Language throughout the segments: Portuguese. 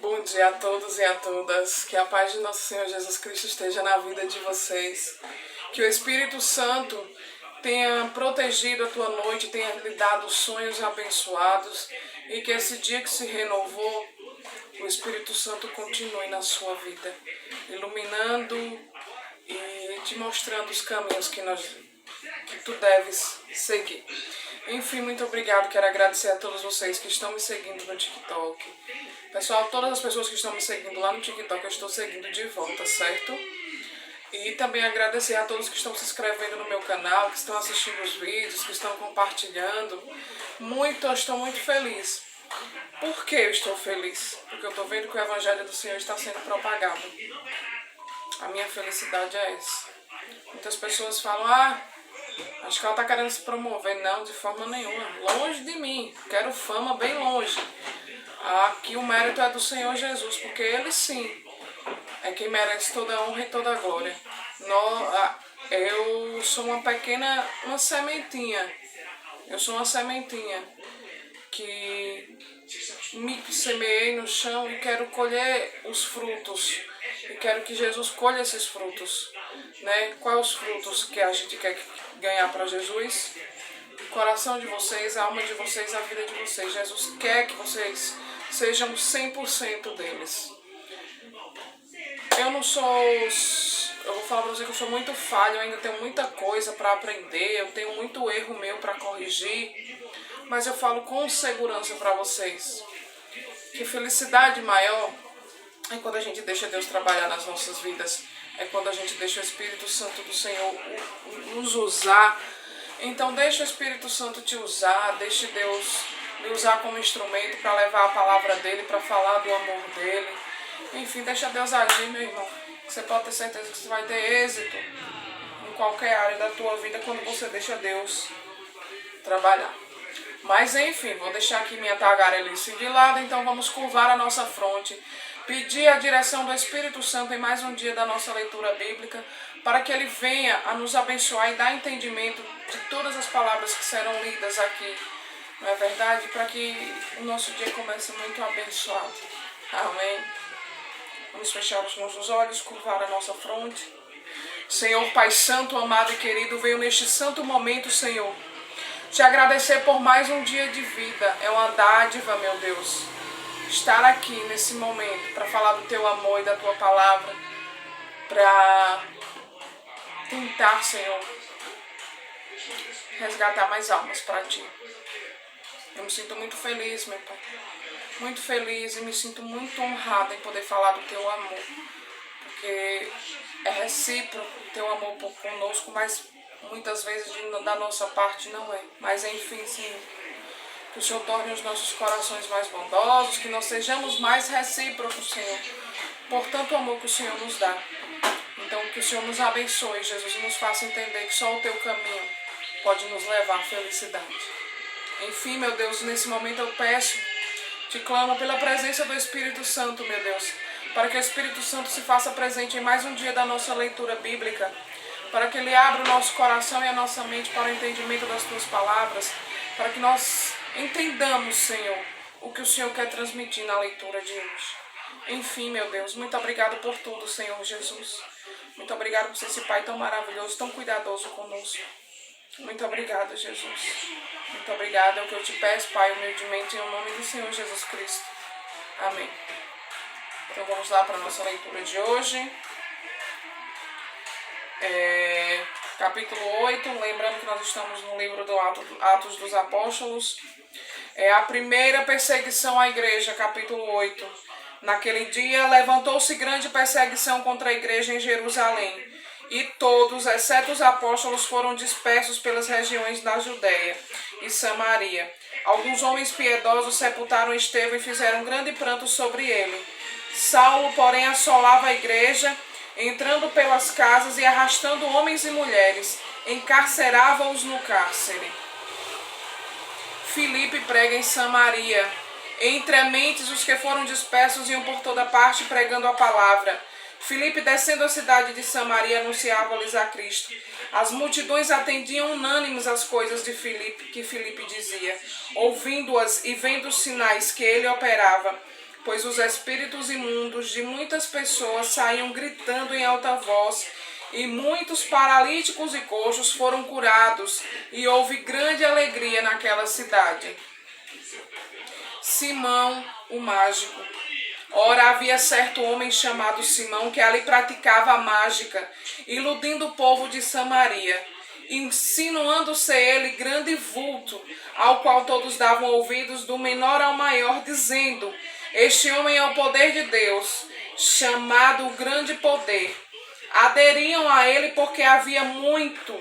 Bom dia a todos e a todas. Que a paz de nosso Senhor Jesus Cristo esteja na vida de vocês. Que o Espírito Santo tenha protegido a tua noite, tenha lhe dado sonhos abençoados e que esse dia que se renovou, o Espírito Santo continue na sua vida, iluminando e te mostrando os caminhos que tu deves seguir. Enfim, muito obrigado. Quero agradecer a todos vocês que estão me seguindo no TikTok. Pessoal, todas as pessoas que estão me seguindo lá no TikTok, eu estou seguindo de volta, certo? E também agradecer a todos que estão se inscrevendo no meu canal, que estão assistindo os vídeos, que estão compartilhando. Eu estou muito feliz. Por que eu estou feliz? Porque eu estou vendo que o Evangelho do Senhor está sendo propagado. A minha felicidade é essa. Muitas pessoas falam, acho que ela está querendo se promover. Não, de forma nenhuma. Longe de mim. Quero fama bem longe. Aqui o mérito é do Senhor Jesus, porque Ele sim é quem merece toda a honra e toda a glória. Eu sou uma sementinha. Eu sou uma sementinha que me semeei no chão e quero colher os frutos. E quero que Jesus colha esses frutos. Né? Quais os frutos que a gente quer ganhar para Jesus? O coração de vocês, a alma de vocês, a vida de vocês. Jesus quer que vocês sejam 100% deles. Eu vou falar pra você que eu sou muito falho, eu ainda tenho muita coisa para aprender, eu tenho muito erro meu para corrigir, mas eu falo com segurança para vocês que felicidade maior é quando a gente deixa Deus trabalhar nas nossas vidas, é quando a gente deixa o Espírito Santo do Senhor nos usar. Então deixa o Espírito Santo te usar, deixe Deus me usar como instrumento para levar a palavra dele, para falar do amor dele. Enfim, deixa Deus agir, meu irmão. Você pode ter certeza que você vai ter êxito em qualquer área da tua vida quando você deixa Deus trabalhar. Mas enfim, vou deixar aqui minha tagarelice de lado, então vamos curvar a nossa fronte, pedir a direção do Espírito Santo em mais um dia da nossa leitura bíblica, para que Ele venha a nos abençoar e dar entendimento de todas as palavras que serão lidas aqui, não é verdade? Para que o nosso dia comece muito abençoado. Amém. Vamos fechar os nossos olhos, curvar a nossa fronte. Senhor Pai Santo, amado e querido, venho neste santo momento, Senhor, te agradecer por mais um dia de vida. É uma dádiva, meu Deus, estar aqui nesse momento para falar do teu amor e da tua palavra, para tentar, Senhor, resgatar mais almas para ti. Eu me sinto muito feliz, meu Pai, muito feliz e me sinto muito honrada em poder falar do teu amor, porque é recíproco o teu amor conosco, mas muitas vezes da nossa parte não é. Mas enfim, Senhor, que o Senhor torne os nossos corações mais bondosos, que nós sejamos mais recíprocos, Senhor, por tanto amor que o Senhor nos dá. Então que o Senhor nos abençoe, Jesus, e nos faça entender que só o teu caminho pode nos levar à felicidade. Enfim, meu Deus, nesse momento eu peço, te clamo pela presença do Espírito Santo, meu Deus, para que o Espírito Santo se faça presente em mais um dia da nossa leitura bíblica, para que Ele abra o nosso coração e a nossa mente para o entendimento das tuas palavras, para que nós entendamos, Senhor, o que o Senhor quer transmitir na leitura de hoje. Enfim, meu Deus, muito obrigado por tudo, Senhor Jesus. Muito obrigado por ser esse Pai tão maravilhoso, tão cuidadoso conosco. Muito obrigada, Jesus. Muito obrigada, é o que eu te peço, Pai, humildemente, em nome do Senhor Jesus Cristo. Amém. Então vamos lá para a nossa leitura de hoje. Capítulo 8, lembrando que nós estamos no livro do Atos dos Apóstolos. É a primeira perseguição à igreja, capítulo 8. Naquele dia levantou-se grande perseguição contra a igreja em Jerusalém, e todos, exceto os apóstolos, foram dispersos pelas regiões da Judéia e Samaria. Alguns homens piedosos sepultaram Estevão e fizeram grande pranto sobre ele. Saulo, porém, assolava a igreja, entrando pelas casas e arrastando homens e mulheres, encarcerava-os no cárcere. Filipe prega em Samaria. Entre mentes os que foram dispersos iam por toda parte pregando a palavra. Filipe, descendo a cidade de Samaria, anunciava-lhes a Cristo. As multidões atendiam unânimes às coisas de Filipe, que Filipe dizia, ouvindo-as e vendo os sinais que ele operava. pois os espíritos imundos de muitas pessoas saíam gritando em alta voz, e muitos paralíticos e coxos foram curados, e houve grande alegria naquela cidade. Simão, o mágico. Ora, havia certo homem chamado Simão que ali praticava a mágica, iludindo o povo de Samaria, insinuando ser ele grande vulto, ao qual todos davam ouvidos do menor ao maior, dizendo: este homem é o poder de Deus, chamado o grande poder. Aderiam a ele porque havia muito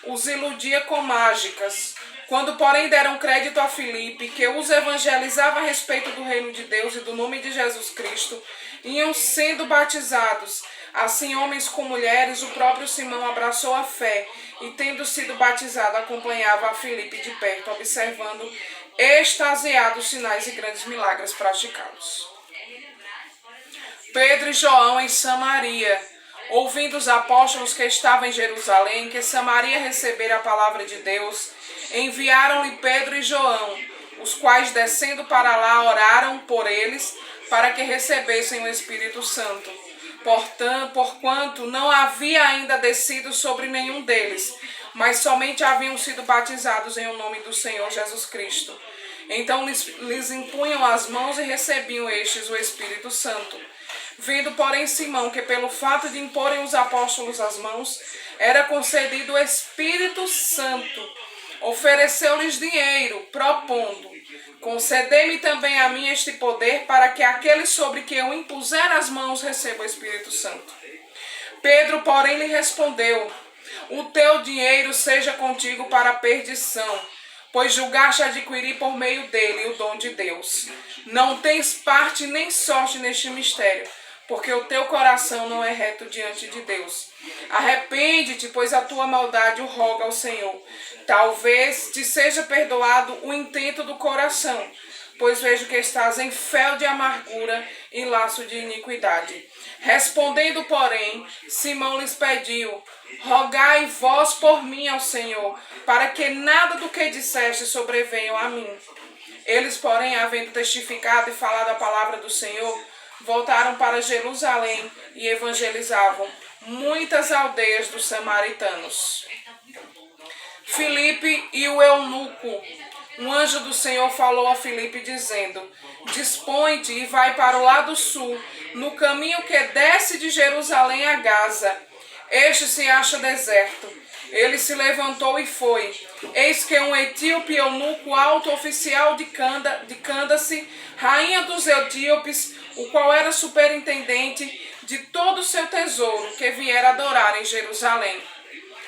os iludia com mágicas. Quando, porém, deram crédito a Filipe, que os evangelizava a respeito do reino de Deus e do nome de Jesus Cristo, iam sendo batizados. Assim, homens com mulheres, o próprio Simão abraçou a fé e, tendo sido batizado, acompanhava a Filipe de perto, observando extasiados sinais e grandes milagres praticados. Pedro e João em Samaria. Ouvindo os apóstolos que estavam em Jerusalém, que Samaria recebera a palavra de Deus, enviaram-lhe Pedro e João, os quais, descendo para lá, oraram por eles, para que recebessem o Espírito Santo. Porquanto não havia ainda descido sobre nenhum deles, mas somente haviam sido batizados em o nome do Senhor Jesus Cristo. Então lhes impunham as mãos e recebiam estes o Espírito Santo. Vendo, porém, Simão que pelo fato de imporem os apóstolos as mãos, era concedido o Espírito Santo, ofereceu-lhes dinheiro, propondo: concedei-me também a mim este poder, para que aquele sobre que eu impuser as mãos receba o Espírito Santo. Pedro, porém, lhe respondeu: o teu dinheiro seja contigo para a perdição, pois julgaste adquirir por meio dele o dom de Deus. Não tens parte nem sorte neste mistério, porque o teu coração não é reto diante de Deus. Arrepende-te, pois a tua maldade o roga ao Senhor. Talvez te seja perdoado o intento do coração, pois vejo que estás em fel de amargura e laço de iniquidade. Respondendo, porém, Simão lhes pediu: rogai vós por mim ao Senhor, para que nada do que disseste sobrevenha a mim. Eles, porém, havendo testificado e falado a palavra do Senhor, voltaram para Jerusalém e evangelizavam muitas aldeias dos samaritanos. Filipe e o eunuco. Um anjo do Senhor falou a Filipe, dizendo: dispõe-te e vai para o lado sul, no caminho que desce de Jerusalém a Gaza. Este se acha deserto. Ele se levantou e foi. Eis que um etíope eunuco, alto oficial de Candace, rainha dos etíopes, o qual era superintendente de todo o seu tesouro, que viera adorar em Jerusalém,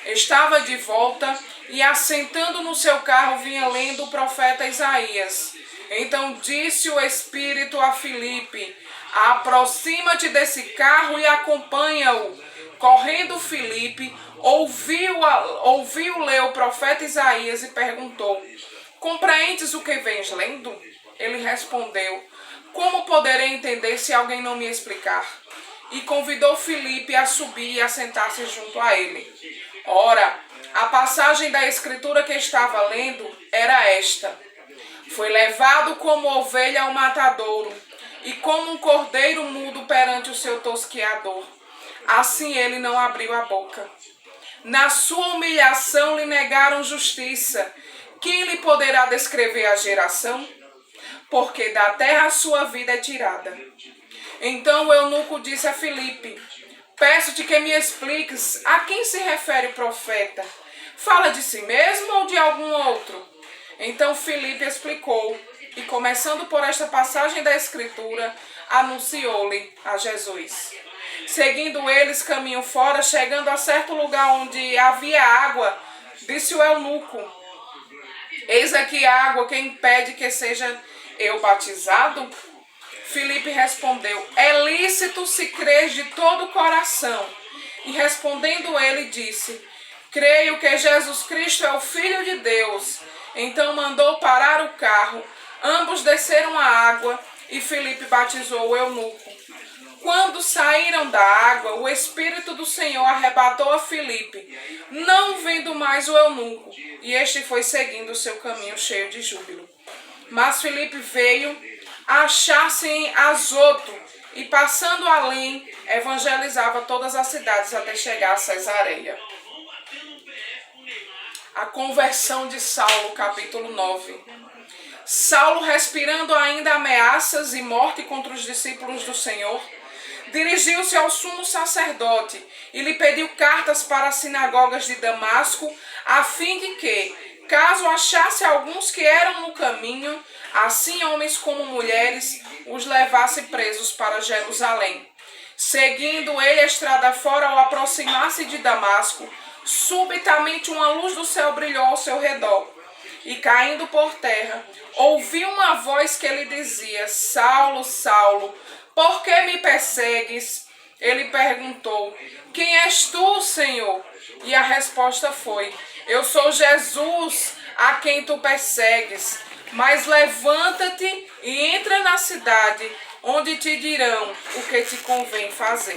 estava de volta e, assentando no seu carro, vinha lendo o profeta Isaías. Então disse o Espírito a Filipe: aproxima-te desse carro e acompanha-o. Correndo Filipe, ouviu ler o profeta Isaías e perguntou: compreendes o que vens lendo? Ele respondeu: como poderei entender se alguém não me explicar? E convidou Filipe a subir e a sentar-se junto a ele. Ora, a passagem da escritura que estava lendo era esta: foi levado como ovelha ao matadouro, e como um cordeiro mudo perante o seu tosquiador. Assim ele não abriu a boca. Na sua humilhação lhe negaram justiça. Quem lhe poderá descrever a geração? Porque da terra a sua vida é tirada. Então o eunuco disse a Filipe: peço-te que me expliques a quem se refere o profeta. Fala de si mesmo ou de algum outro? Então Filipe explicou, e começando por esta passagem da Escritura, anunciou-lhe a Jesus. Seguindo eles caminho fora, chegando a certo lugar onde havia água, disse o eunuco: eis aqui água, que impede que seja eu batizado? Filipe respondeu: é lícito se crês de todo o coração. E respondendo ele, disse: creio que Jesus Cristo é o Filho de Deus. Então mandou parar o carro, ambos desceram a água e Filipe batizou o eunuco. Quando saíram da água, o Espírito do Senhor arrebatou a Filipe, não vendo mais o eunuco, e este foi seguindo o seu caminho cheio de júbilo. Mas Filipe veio, achar-se em Azoto, e passando além, evangelizava todas as cidades até chegar a Cesareia. A conversão de Saulo, capítulo 9. Saulo, respirando ainda ameaças e morte contra os discípulos do Senhor, dirigiu-se ao sumo sacerdote e lhe pediu cartas para as sinagogas de Damasco, a fim de que, caso achasse alguns que eram no caminho, assim homens como mulheres, os levasse presos para Jerusalém. Seguindo ele a estrada fora, ao aproximar-se de Damasco, subitamente uma luz do céu brilhou ao seu redor. E caindo por terra, ouviu uma voz que lhe dizia: Saulo, Saulo, por que me persegues? Ele perguntou: Quem és tu, Senhor? E a resposta foi: Eu sou Jesus, a quem tu persegues. Mas levanta-te e entra na cidade, onde te dirão o que te convém fazer.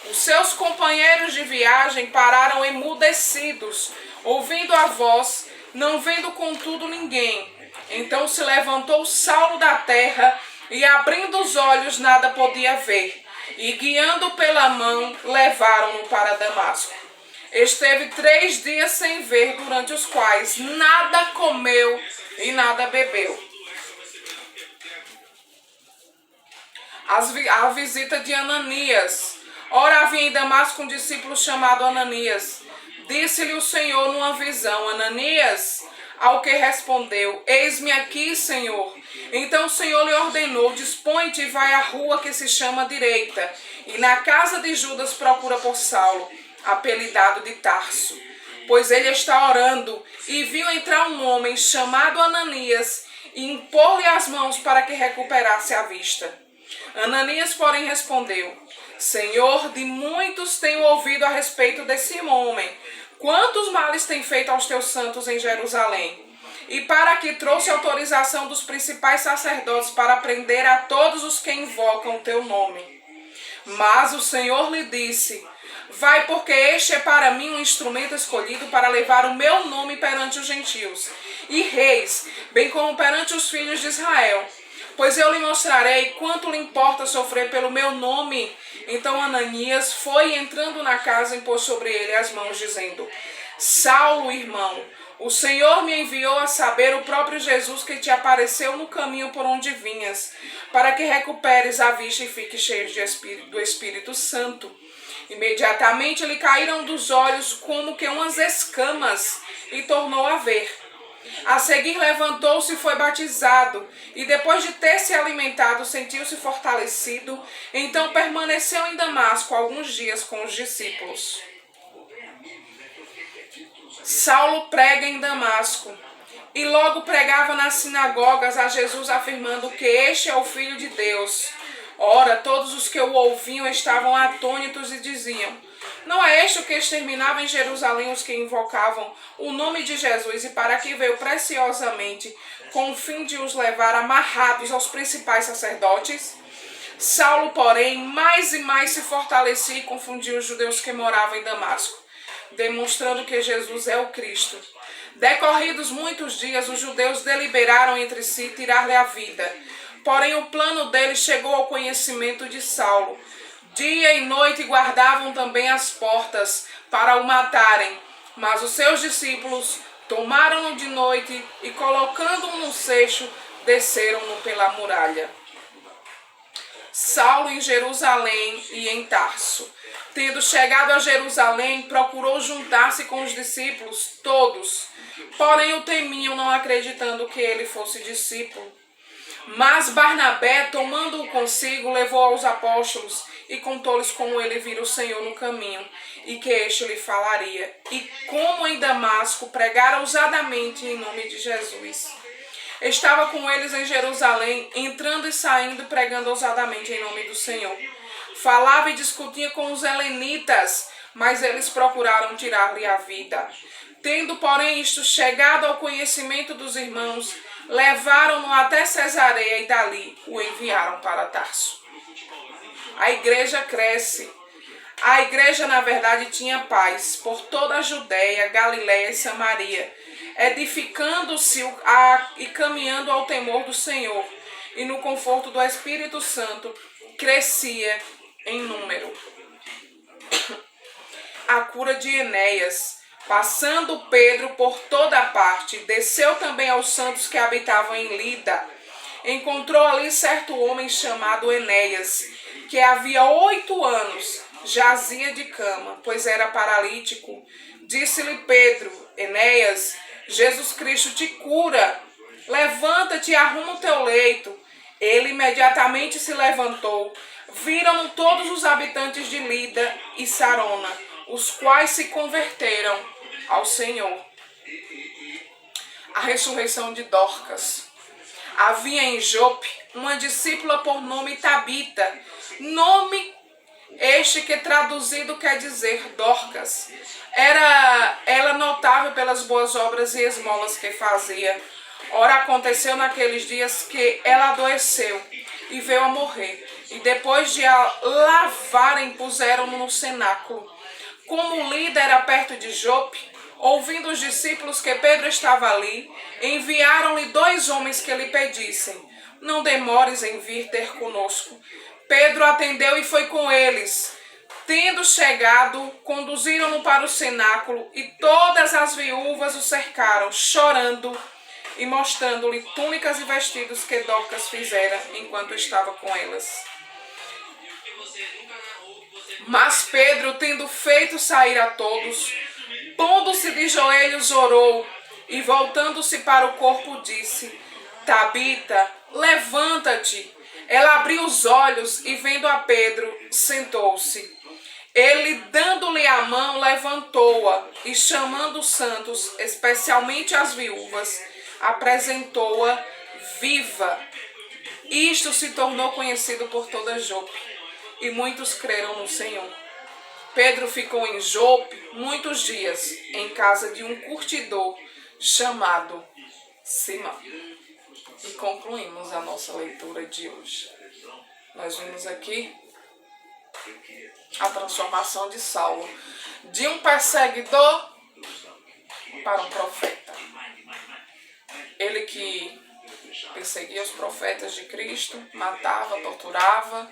Os seus companheiros de viagem pararam emudecidos, ouvindo a voz, não vendo contudo ninguém. Então se levantou Saulo da terra, e abrindo os olhos nada podia ver, e guiando pela mão, levaram-no para Damasco. Esteve 3 dias sem ver, durante os quais nada comeu e nada bebeu. A visita de Ananias. Ora, havia em Damasco um discípulo chamado Ananias. Disse-lhe o Senhor numa visão: Ananias? Ao que respondeu: Eis-me aqui, Senhor. Então o Senhor lhe ordenou: Dispõe-te e vai à rua que se chama Direita, e na casa de Judas procura por Saulo, apelidado de Tarso, pois ele está orando. E viu entrar um homem chamado Ananias e impor-lhe as mãos para que recuperasse a vista. Ananias, porém, respondeu: Senhor, de muitos tenho ouvido a respeito desse homem, quantos males tem feito aos teus santos em Jerusalém. E para que trouxe autorização dos principais sacerdotes para prender a todos os que invocam o teu nome. Mas o Senhor lhe disse: Vai, porque este é para mim um instrumento escolhido para levar o meu nome perante os gentios e reis, bem como perante os filhos de Israel. Pois eu lhe mostrarei quanto lhe importa sofrer pelo meu nome. Então Ananias foi, entrando na casa, impôs sobre ele as mãos, dizendo: Saulo, irmão, o Senhor me enviou a saber, o próprio Jesus que te apareceu no caminho por onde vinhas, para que recuperes a vista e fiques cheio do Espírito Santo. Imediatamente lhe caíram dos olhos como que umas escamas, e tornou a ver. A seguir levantou-se e foi batizado, e depois de ter se alimentado, sentiu-se fortalecido. Então permaneceu em Damasco alguns dias com os discípulos. Saulo prega em Damasco, e logo pregava nas sinagogas a Jesus, afirmando que este é o Filho de Deus. Ora, todos os que o ouviam estavam atônitos e diziam: Não é este o que exterminava em Jerusalém os que invocavam o nome de Jesus, e para que veio preciosamente, com o fim de os levar amarrados aos principais sacerdotes? Saulo, porém, mais e mais se fortalecia e confundia os judeus que moravam em Damasco, demonstrando que Jesus é o Cristo. Decorridos muitos dias, os judeus deliberaram entre si tirar-lhe a vida. Porém, o plano deles chegou ao conhecimento de Saulo. Dia e noite guardavam também as portas para o matarem. Mas os seus discípulos tomaram-no de noite e, colocando-o no seixo, desceram-no pela muralha. Saulo em Jerusalém e em Tarso. Tendo chegado a Jerusalém, procurou juntar-se com os discípulos, todos. Porém, o temiam, não acreditando que ele fosse discípulo. Mas Barnabé, tomando-o consigo, levou aos apóstolos e contou-lhes como ele vira o Senhor no caminho, e que este lhe falaria, e como em Damasco pregara ousadamente em nome de Jesus. Estava com eles em Jerusalém, entrando e saindo, pregando ousadamente em nome do Senhor. Falava e discutia com os helenitas, mas eles procuraram tirar-lhe a vida. Tendo, porém, isto chegado ao conhecimento dos irmãos, levaram-no até Cesareia e dali o enviaram para Tarso. A igreja cresce. A igreja, na verdade, tinha paz por toda a Judéia, Galiléia e Samaria, edificando-se e caminhando ao temor do Senhor, e no conforto do Espírito Santo crescia em número. A cura de Enéas. Passando Pedro por toda parte, desceu também aos santos que habitavam em Lida. Encontrou ali certo homem chamado Enéas, que havia 8 anos jazia de cama, pois era paralítico. Disse-lhe Pedro: Enéas, Jesus Cristo te cura. Levanta-te e arruma o teu leito. Ele imediatamente se levantou. Viram-no todos os habitantes de Lida e Sarona, os quais se converteram ao Senhor. A ressurreição de Dorcas. Havia em Jope uma discípula por nome Tabita, nome este que traduzido quer dizer Dorcas. Era ela notável pelas boas obras e esmolas que fazia. Ora, aconteceu naqueles dias que ela adoeceu e veio a morrer. E depois de a lavarem, puseram-no no cenáculo. Como Lida era perto de Jope, ouvindo os discípulos que Pedro estava ali, enviaram-lhe 2 homens que lhe pedissem: não demores em vir ter conosco. Pedro atendeu e foi com eles. Tendo chegado, conduziram-no para o cenáculo, e todas as viúvas o cercaram, chorando e mostrando-lhe túnicas e vestidos que Dorcas fizera enquanto estava com elas. Mas Pedro, tendo feito sair a todos, pondo-se de joelhos, orou, e voltando-se para o corpo, disse: Tabita, levanta-te. Ela abriu os olhos e, vendo a Pedro, sentou-se. Ele, dando-lhe a mão, levantou-a e, chamando os santos, especialmente as viúvas, apresentou-a viva. Isto se tornou conhecido por toda Jope, e muitos creram no Senhor. Pedro ficou em Jope muitos dias, em casa de um curtidor chamado Simão. E concluímos a nossa leitura de hoje. Nós vimos aqui a transformação de Saulo, de um perseguidor para um profeta. Ele que perseguia os profetas de Cristo, matava, torturava.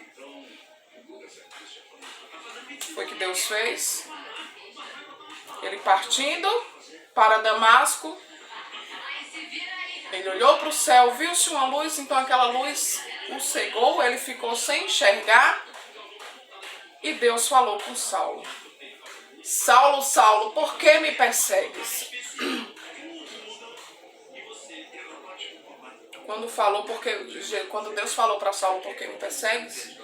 Foi o que Deus fez. Ele partindo para Damasco, ele olhou para o céu, viu-se uma luz, então aquela luz o cegou, ele ficou sem enxergar, e Deus falou com Saulo: Saulo, Saulo, por que me persegues? Quando Deus falou para Saulo: por que me persegues?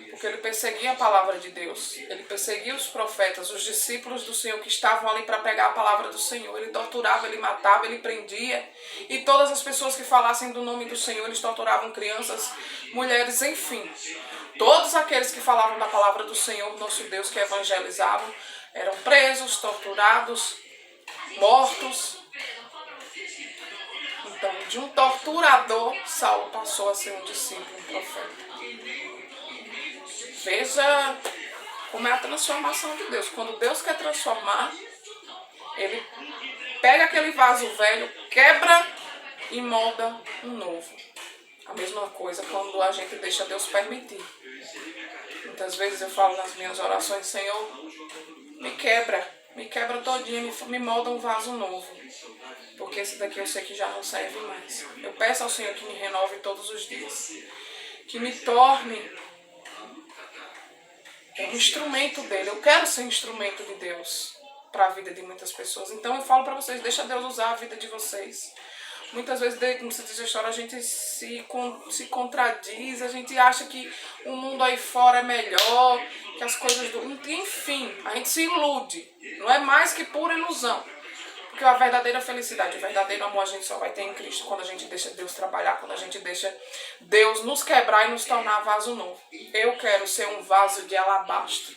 Porque ele perseguia a palavra de Deus, ele perseguia os profetas, os discípulos do Senhor que estavam ali para pregar a palavra do Senhor. Ele torturava, ele matava, ele prendia, e todas as pessoas que falassem do nome do Senhor, eles torturavam crianças, mulheres, enfim. Todos aqueles que falavam da palavra do Senhor, nosso Deus, que evangelizavam, eram presos, torturados, mortos. Então, de um torturador, Saulo passou a ser um discípulo, um profeta. Veja como é a transformação de Deus. Quando Deus quer transformar, ele pega aquele vaso velho, quebra e molda um novo. A mesma coisa quando a gente deixa Deus permitir. Muitas vezes eu falo nas minhas orações: Senhor, me quebra todinha, me molda um vaso novo. Porque esse daqui eu sei que já não serve mais. Eu peço ao Senhor que me renove todos os dias. Que me torne um instrumento dele. Eu quero ser instrumento de Deus para a vida de muitas pessoas. Então eu falo para vocês: deixa Deus usar a vida de vocês. Muitas vezes, como se diz a história, a gente se contradiz, a gente acha que o mundo aí fora é melhor, que as coisas enfim, a gente se ilude. Não é mais que pura ilusão. Porque a verdadeira felicidade, o verdadeiro amor a gente só vai ter em Cristo quando a gente deixa Deus trabalhar, quando a gente deixa Deus nos quebrar e nos tornar vaso novo. Eu quero ser um vaso de alabastro.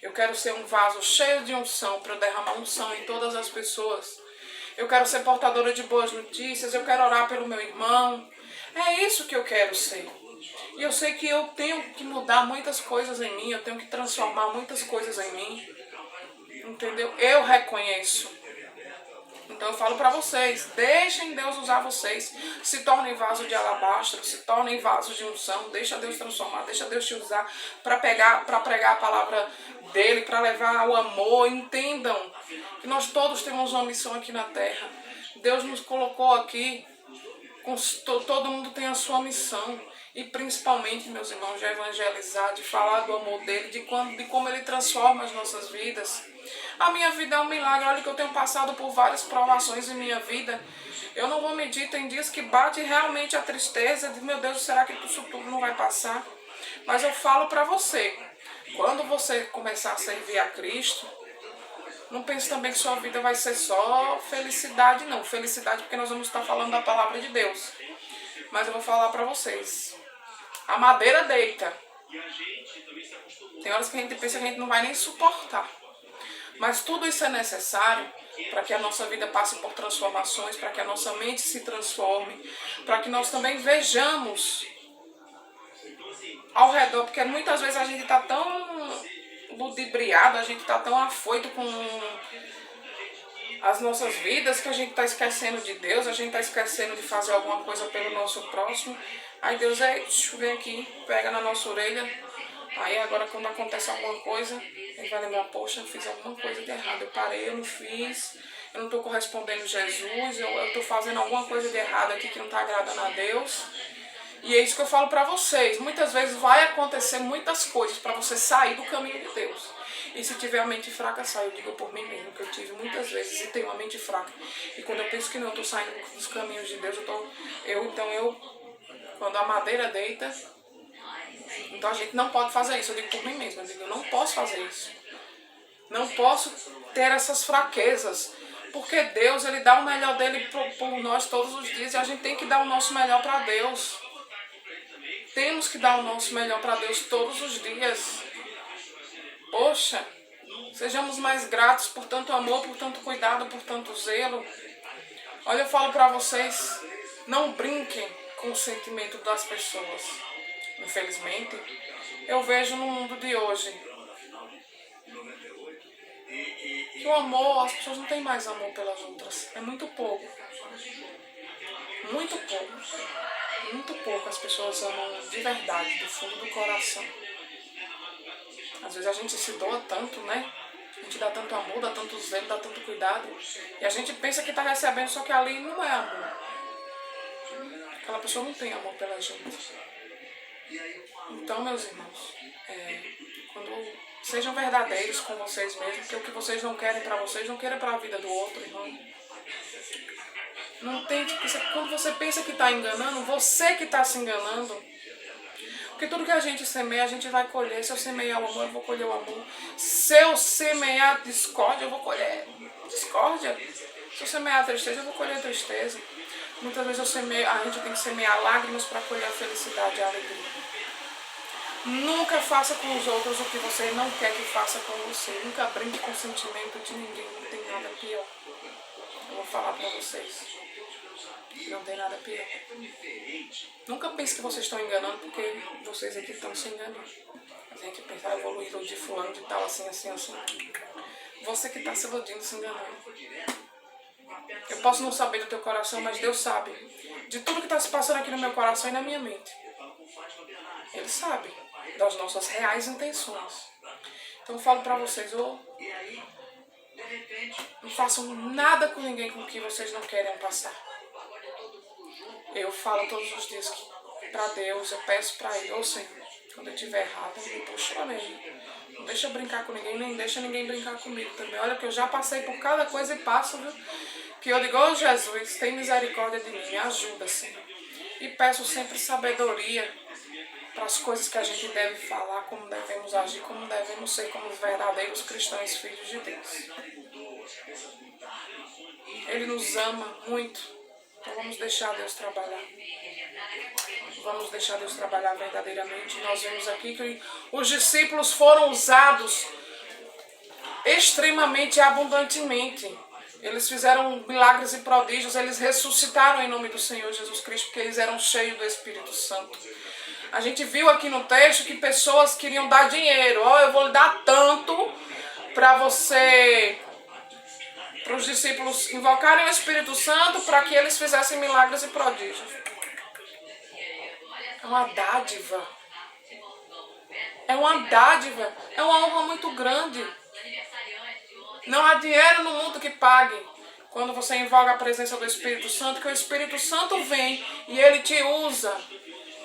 Eu quero ser um vaso cheio de unção para eu derramar unção em todas as pessoas. Eu quero ser portadora de boas notícias, eu quero orar pelo meu irmão. É isso que eu quero ser. E eu sei que eu tenho que mudar muitas coisas em mim, eu tenho que transformar muitas coisas em mim. Entendeu? Eu reconheço. Então eu falo para vocês, deixem Deus usar vocês, se tornem vaso de alabastro, se tornem vaso de unção, deixa Deus transformar, deixa Deus te usar para pregar a palavra dele, para levar o amor. Entendam que nós todos temos uma missão aqui na terra. Deus nos colocou aqui, todo mundo tem a sua missão. E principalmente, meus irmãos, de evangelizar, de falar do amor dele, de como ele transforma as nossas vidas. A minha vida é um milagre. Olha que eu tenho passado por várias provações em minha vida. Eu não vou medir, tem dias que bate realmente a tristeza de, meu Deus, será que isso tudo não vai passar? Mas eu falo para você, quando você começar a servir a Cristo, não pense também que sua vida vai ser só felicidade, não. Felicidade porque nós vamos estar falando da palavra de Deus. Mas eu vou falar para vocês. A madeira deita. Tem horas que a gente pensa que a gente não vai nem suportar. Mas tudo isso é necessário para que a nossa vida passe por transformações, para que a nossa mente se transforme, para que nós também vejamos ao redor, porque muitas vezes a gente está tão ludibriado, a gente está tão afoito com as nossas vidas que a gente está esquecendo de Deus, a gente está esquecendo de fazer alguma coisa pelo nosso próximo. Aí Deus vem aqui, pega na nossa orelha. Aí agora quando acontece alguma coisa, ele vai lembrar, poxa, eu fiz alguma coisa de errado, eu parei, eu não fiz, eu não estou correspondendo a Jesus, eu estou fazendo alguma coisa de errado aqui que não está agradando a Deus. E é isso que eu falo para vocês, muitas vezes vai acontecer muitas coisas para você sair do caminho de Deus. E se tiver a mente fraca, sai. Eu digo por mim mesmo, que eu tive muitas vezes e tenho uma mente fraca. E quando eu penso que não, eu estou saindo dos caminhos de Deus, quando a madeira deita, então a gente não pode fazer isso. Eu digo por mim mesmo, eu não posso fazer isso. Não posso ter essas fraquezas. Porque Deus, ele dá o melhor dele por nós todos os dias. E a gente tem que dar o nosso melhor para Deus. Temos que dar o nosso melhor para Deus todos os dias. Poxa, sejamos mais gratos por tanto amor, por tanto cuidado, por tanto zelo. Olha, eu falo para vocês, não brinquem com o sentimento das pessoas. Infelizmente, eu vejo no mundo de hoje que o amor, as pessoas não têm mais amor pelas outras. É muito pouco. Muito pouco. Muito pouco as pessoas amam de verdade, do fundo do coração. Às vezes a gente se doa tanto, né? A gente dá tanto amor, dá tanto zelo, dá tanto cuidado. E a gente pensa que está recebendo, só que ali não é amor. Aquela pessoa não tem amor pela gente. Então, meus irmãos, sejam verdadeiros com vocês mesmos, porque o que vocês não querem para vocês, não querem para a vida do outro, irmão. Não tente, quando você pensa que está enganando, você que está se enganando. Porque tudo que a gente semeia, a gente vai colher. Se eu semear o amor, eu vou colher o amor. Se eu semear discórdia, eu vou colher discórdia. Se eu semear tristeza, eu vou colher tristeza. Muitas vezes a gente tem que semear lágrimas para colher a felicidade e a alegria. Nunca faça com os outros o que você não quer que faça com você. Nunca brinque com o sentimento de ninguém. Não tem nada pior. Eu vou falar para vocês. Não tem nada pior. Nunca pense que vocês estão enganando, porque vocês aqui estão se enganando. A gente pensa, evoluído de fulano, de tal, assim. Você que está se iludindo, se enganando. Eu posso não saber do teu coração, mas Deus sabe. De tudo que está se passando aqui no meu coração e na minha mente. Ele sabe das nossas reais intenções. Então eu falo para vocês, não façam nada com ninguém com que vocês não querem passar. Eu falo todos os dias para Deus, eu peço para Ele, Senhor, quando eu estiver errado, eu me puxo nele. Não deixa eu brincar com ninguém, nem deixa ninguém brincar comigo também. Olha que eu já passei por cada coisa e passo, viu? Que eu digo, Jesus, tem misericórdia de mim, me ajuda, Senhor. E peço sempre sabedoria para as coisas que a gente deve falar, como devemos agir, como devemos ser como os verdadeiros cristãos, filhos de Deus. Ele nos ama muito. Então vamos deixar Deus trabalhar. Vamos deixar Deus trabalhar verdadeiramente. Nós vemos aqui que os discípulos foram usados extremamente abundantemente. Eles fizeram milagres e prodígios. Eles ressuscitaram em nome do Senhor Jesus Cristo, porque eles eram cheios do Espírito Santo. A gente viu aqui no texto que pessoas queriam dar dinheiro. Eu vou lhe dar tanto para você para os discípulos invocarem o Espírito Santo para que eles fizessem milagres e prodígios. É uma dádiva. É uma dádiva. É uma honra muito grande. Não há dinheiro no mundo que pague quando você invoca a presença do Espírito Santo, que o Espírito Santo vem e ele te usa.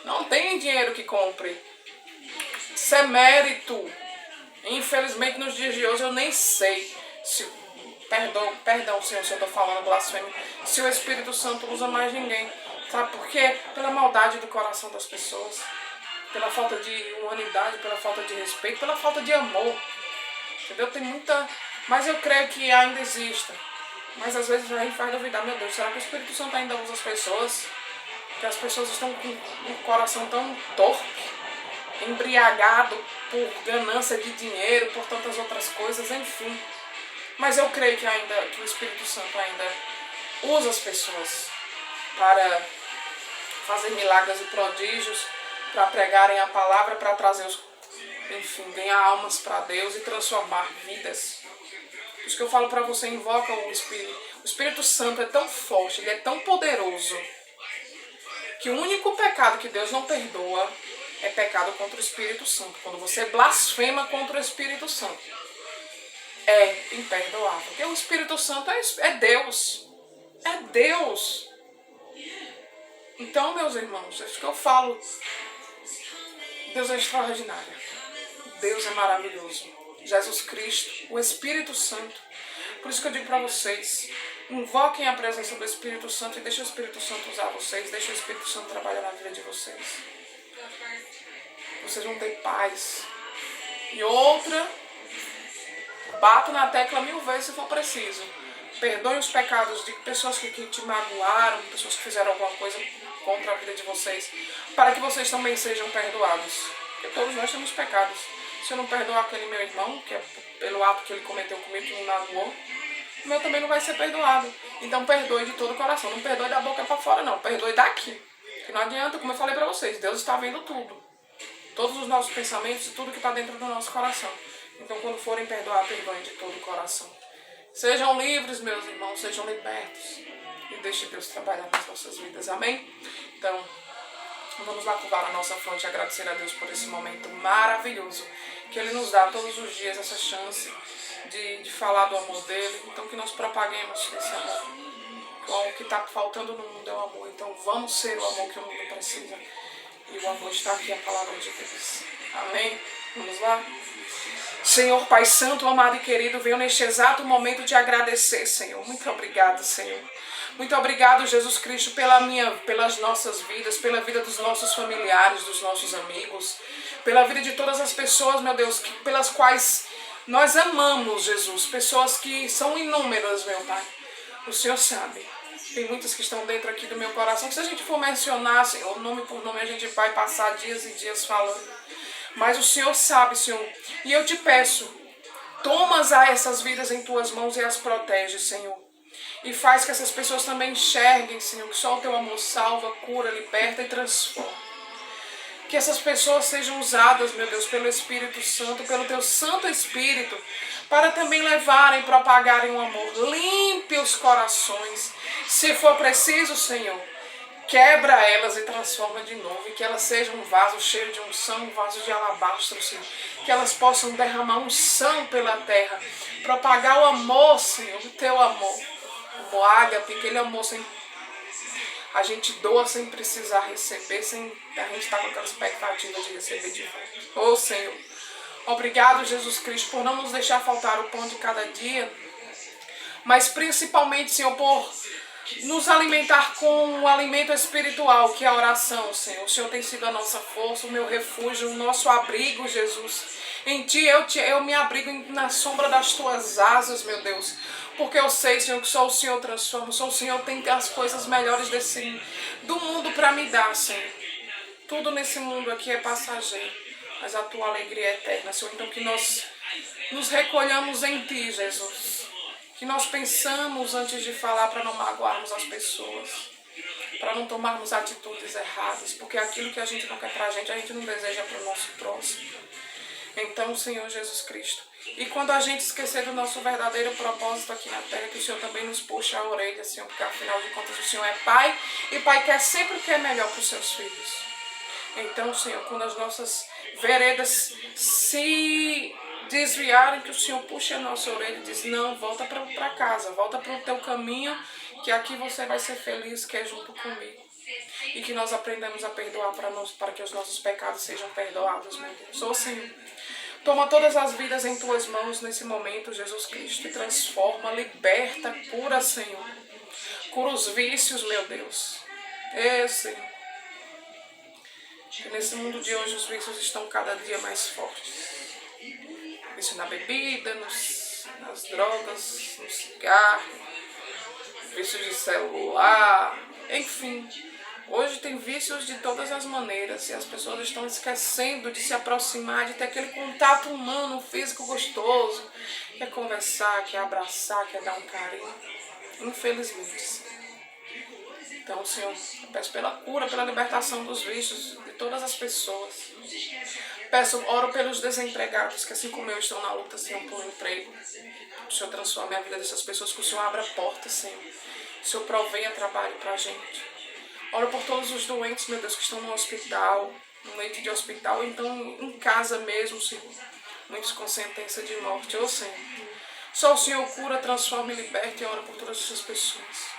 Não tem dinheiro que compre. Isso é mérito. Infelizmente, nos dias de hoje, eu nem sei se... Perdão, Senhor, se eu estou falando blasfêmia. Se o Espírito Santo usa mais ninguém. Sabe por quê? Pela maldade do coração das pessoas. Pela falta de humanidade, pela falta de respeito, pela falta de amor. Entendeu? Tem muita... Mas eu creio que ainda exista. Mas às vezes a gente faz duvidar, meu Deus, será que o Espírito Santo ainda usa as pessoas? Que as pessoas estão com um coração tão torpe, embriagado por ganância de dinheiro, por tantas outras coisas, enfim. Mas eu creio que o Espírito Santo ainda usa as pessoas para fazer milagres e prodígios, para pregarem a palavra, para trazer ganhar almas para Deus e transformar vidas. Por isso que eu falo para você, invoca o Espírito. O Espírito Santo é tão forte, ele é tão poderoso, que o único pecado que Deus não perdoa é pecado contra o Espírito Santo. Quando você blasfema contra o Espírito Santo, é imperdoável. Porque o Espírito Santo é Deus. É Deus. Então, meus irmãos, é isso que eu falo. Deus é extraordinário. Deus é maravilhoso. Jesus Cristo, o Espírito Santo. Por isso que eu digo para vocês, invoquem a presença do Espírito Santo e deixem o Espírito Santo usar vocês, deixem o Espírito Santo trabalhar na vida de vocês. Vocês vão ter paz. E outra, bato na tecla 1000 vezes se for preciso. Perdoem os pecados de pessoas que te magoaram, pessoas que fizeram alguma coisa contra a vida de vocês, para que vocês também sejam perdoados. Porque todos nós temos pecados. Se eu não perdoar aquele meu irmão, que é pelo ato que ele cometeu comigo, que me magoou, o meu também não vai ser perdoado. Então perdoe de todo o coração. Não perdoe da boca para fora, não. Perdoe daqui. Que não adianta, como eu falei para vocês, Deus está vendo tudo. Todos os nossos pensamentos e tudo que está dentro do nosso coração. Então quando forem perdoar, perdoem de todo o coração. Sejam livres, meus irmãos, sejam libertos. E deixe Deus trabalhar nas nossas vidas. Amém? Então, vamos lá curvar a nossa fronte e agradecer a Deus por esse momento maravilhoso que Ele nos dá todos os dias, essa chance de falar do amor dEle. Então que nós propaguemos esse amor. O que está faltando no mundo é o amor. Então vamos ser o amor que o mundo precisa. E o amor está aqui, a palavra de Deus. Amém? Vamos lá? Senhor Pai Santo, amado e querido, venho neste exato momento te agradecer, Senhor. Muito obrigado, Senhor. Muito obrigado, Jesus Cristo, pelas nossas vidas, pela vida dos nossos familiares, dos nossos amigos, pela vida de todas as pessoas, meu Deus, pelas quais nós amamos, Jesus. Pessoas que são inúmeras, meu Pai. O Senhor sabe. Tem muitas que estão dentro aqui do meu coração. Se a gente for mencionar, Senhor, nome por nome, a gente vai passar dias e dias falando. Mas o Senhor sabe, Senhor. E eu te peço, tomas essas vidas em tuas mãos e as protege, Senhor. E faz que essas pessoas também enxerguem, Senhor, que só o teu amor salva, cura, liberta e transforma. Que essas pessoas sejam usadas, meu Deus, pelo Espírito Santo, pelo teu Santo Espírito, para também levarem, propagarem o amor. Limpe os corações. Se for preciso, Senhor, quebra elas e transforma de novo. E que elas sejam um vaso cheio de unção, um vaso de alabastro, Senhor. Que elas possam derramar unção pela terra. Propagar o amor, Senhor, o teu amor. O ágape, aquele amor sem... A gente doa sem precisar receber, sem a gente estar com aquela expectativa de receber de volta. Ô Senhor, obrigado, Jesus Cristo, por não nos deixar faltar o pão de cada dia, mas principalmente, Senhor, por nos alimentar com o alimento espiritual, que é a oração, Senhor. O Senhor tem sido a nossa força, o meu refúgio, o nosso abrigo, Jesus. Em Ti eu me abrigo na sombra das Tuas asas, meu Deus. Porque eu sei, Senhor, que só o Senhor transforma, só o Senhor tem as coisas melhores do mundo para me dar, Senhor. Tudo nesse mundo aqui é passageiro, mas a Tua alegria é eterna, Senhor. Então que nós nos recolhamos em Ti, Jesus. Que nós pensamos antes de falar para não magoarmos as pessoas, para não tomarmos atitudes erradas, porque aquilo que a gente não quer para a gente não deseja para o nosso próximo. Então, Senhor Jesus Cristo, E quando a gente esquecer do nosso verdadeiro propósito aqui na terra, que o Senhor também nos puxa a orelha, Senhor, porque afinal de contas o Senhor é Pai, e Pai quer sempre o que é melhor para os seus filhos. Então, Senhor, quando as nossas veredas se desviarem, que o Senhor puxe a nossa orelha e diz, não, volta para casa, volta para o teu caminho, que aqui você vai ser feliz, que é junto comigo. E que nós aprendamos a perdoar para que os nossos pecados sejam perdoados, meu Deus. Ô Senhor, toma todas as vidas em tuas mãos nesse momento, Jesus Cristo, e transforma, liberta, cura, Senhor. Cura os vícios, meu Deus. Senhor. Que nesse mundo de hoje os vícios estão cada dia mais fortes. Vício na bebida, nas drogas, no cigarro, vício de celular, enfim. Hoje tem vícios de todas as maneiras e as pessoas estão esquecendo de se aproximar, de ter aquele contato humano, físico gostoso, quer conversar, quer abraçar, quer dar um carinho. Infelizmente. Então, Senhor, eu peço pela cura, pela libertação dos vícios de todas as pessoas. Oro pelos desempregados, que assim como eu estão na luta, Senhor, por um emprego. O Senhor transforme a vida dessas pessoas, que o Senhor abra portas, Senhor. O Senhor provenha trabalho pra gente. Oro por todos os doentes, meu Deus, que estão no hospital, no leito de hospital, ou então em casa mesmo, Senhor. Muitos com sentença de morte. Ô, Senhor, só o Senhor cura, transforma e liberta, e oro por todas essas pessoas.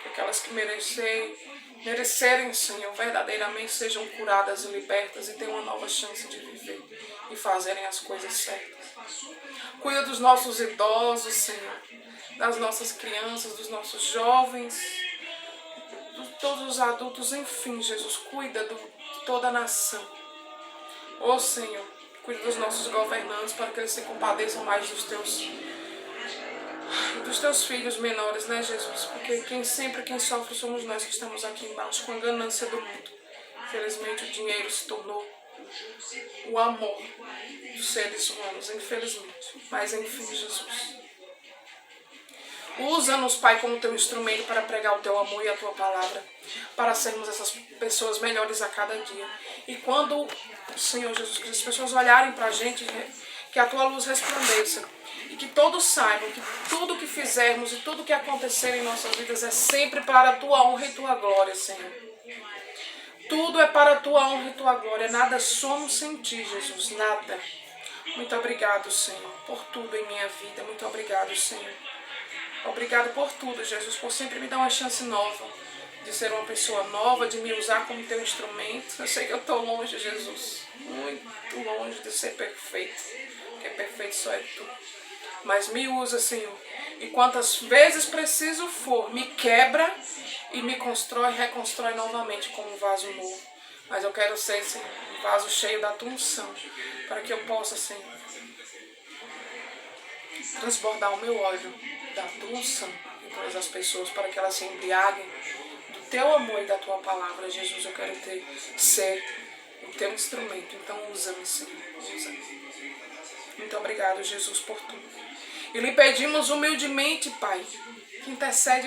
Que aquelas que merecerem, Senhor, verdadeiramente sejam curadas e libertas e tenham uma nova chance de viver e fazerem as coisas certas. Cuida dos nossos idosos, Senhor, das nossas crianças, dos nossos jovens, de todos os adultos, enfim, Jesus, cuida de toda a nação. Ô Senhor, cuida dos nossos governantes para que eles se compadeçam mais dos teus filhos menores, né, Jesus? Porque quem sofre somos nós que estamos aqui embaixo com a ganância do mundo. Infelizmente o dinheiro se tornou o amor dos seres humanos, infelizmente. Mas enfim, Jesus. Usa-nos, Pai, como teu instrumento para pregar o teu amor e a tua palavra, para sermos essas pessoas melhores a cada dia. E quando, Senhor Jesus Cristo, as pessoas olharem para a gente, que a tua luz resplandeça. E que todos saibam que tudo que fizermos e tudo que acontecer em nossas vidas é sempre para a tua honra e tua glória, Senhor. Tudo é para a tua honra e tua glória. Nada somos sem ti, Jesus, nada. Muito obrigado, Senhor, por tudo em minha vida. Muito obrigado, Senhor. Obrigado por tudo, Jesus, por sempre me dar uma chance nova, de ser uma pessoa nova, de me usar como teu instrumento. Eu sei que eu estou longe, Jesus, muito longe de ser perfeito, porque perfeito só é tu. Mas me usa, Senhor, e quantas vezes preciso for, me quebra e me constrói, reconstrói novamente como um vaso novo. Mas eu quero ser, Senhor, um vaso cheio da tua unção, para que eu possa, Senhor, transbordar o meu óleo da tua unção em todas as pessoas, para que elas se embriaguem do teu amor e da tua palavra. Jesus, eu quero ser o teu instrumento. Então usa-me, Senhor, usa-me. Muito obrigado, Jesus, por tudo. E lhe pedimos humildemente, Pai, que intercede por